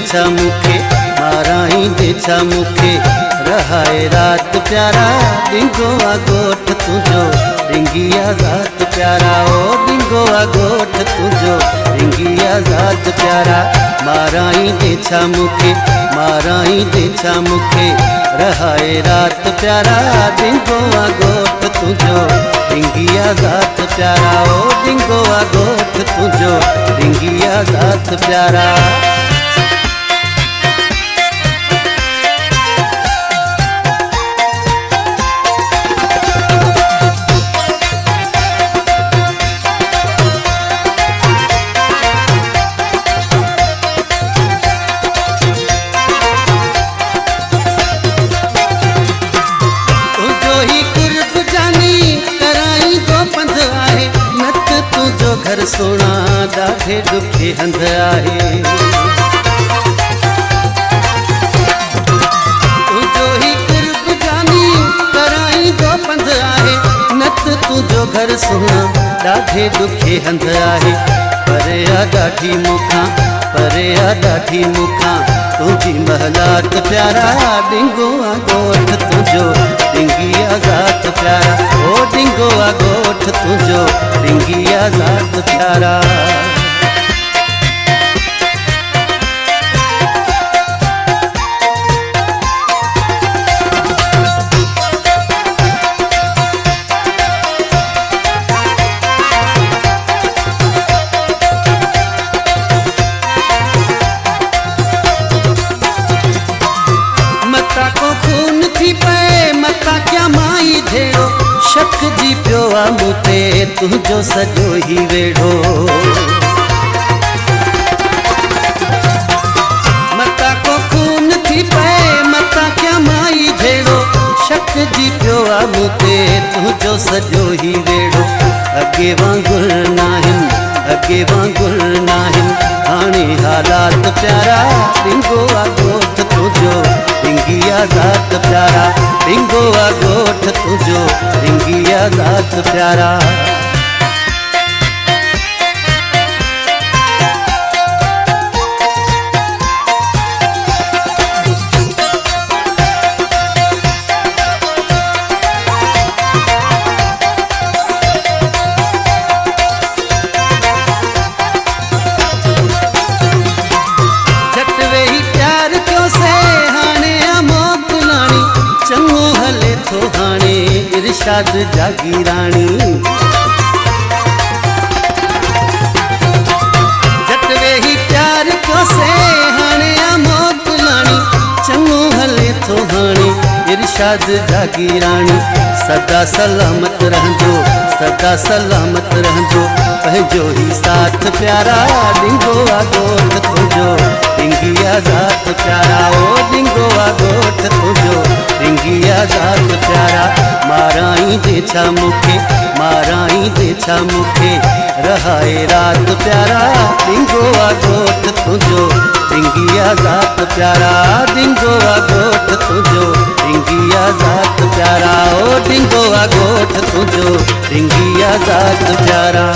छा मुखे माराई दे छा मुखे रहाए रात प्यारा डिंगो आ गोठ तुझो डिंगिया जात प्यारा ओ डिंगो आ गोठ तुझो डिंगिया जात प्यारा माराई दे छा मुखे माराई दे छा मुखे रहाए रात प्यारा डिंगो आ गोठ तुझो डिंगिया जात प्यारा ओ डिंगो आ गोठ तुझो डिंगिया जात प्यारा। घर सोना ॾाढे ॾुखे हंध आहे तुझो ही कुर्ब जानी कराई दो पंध आहे नत तुझो घर सोना ॾाढे ॾुखे हंध आहे परे आ ॾाढी मुखां परे आ ॾाढी मुखां तुझी महलात प्यारा डिंगो आ गोठ तुझो डिंगिया जात प्यारा ओ डिंगो आ गोठ तुझो डिंगिया जात प्यारा। शक जी पियो आ मूंते तुझो सजो ही वेढ़ो मता को खून थी पे मता क्या माई भेड़ो शक जी पियो आ मूंते तुझो सजो ही वेढ़ो अगे वांगुर नाहिन अगे वांगुर नाहिन हाणे हालात प्यारा डिंगो आ गोठ तुझो डिंगिया जात प्यारा डिंगो आ गोठ तुझो डिंगिया जात प्यारा। इरशाद जागी रानी जट वेही प्यार क्यों से हाणे आमोद लानी चंगो हले थो हाणे इरशाद जागी रानी सदा सलामत रहंदो सदा सलामत रहंदो पंहिंजो ही साथ प्यारा डिंगो आ गोठ तुझो डिंगिया जात प्यारा ओ डिंगो आ गोठ तुझो डिंगिया जात प्यारा माराई दे छा मुखे माराई दे छा मुखे रहाए रात प्यारा डिंगो आ गोठ तुझो डिंगिया जात प्यारा डिंगो आ गोठ तुझो डिंगिया जात प्यारा ओ डिंगो आ गोठ तुझो डिंगिया जात प्यारा।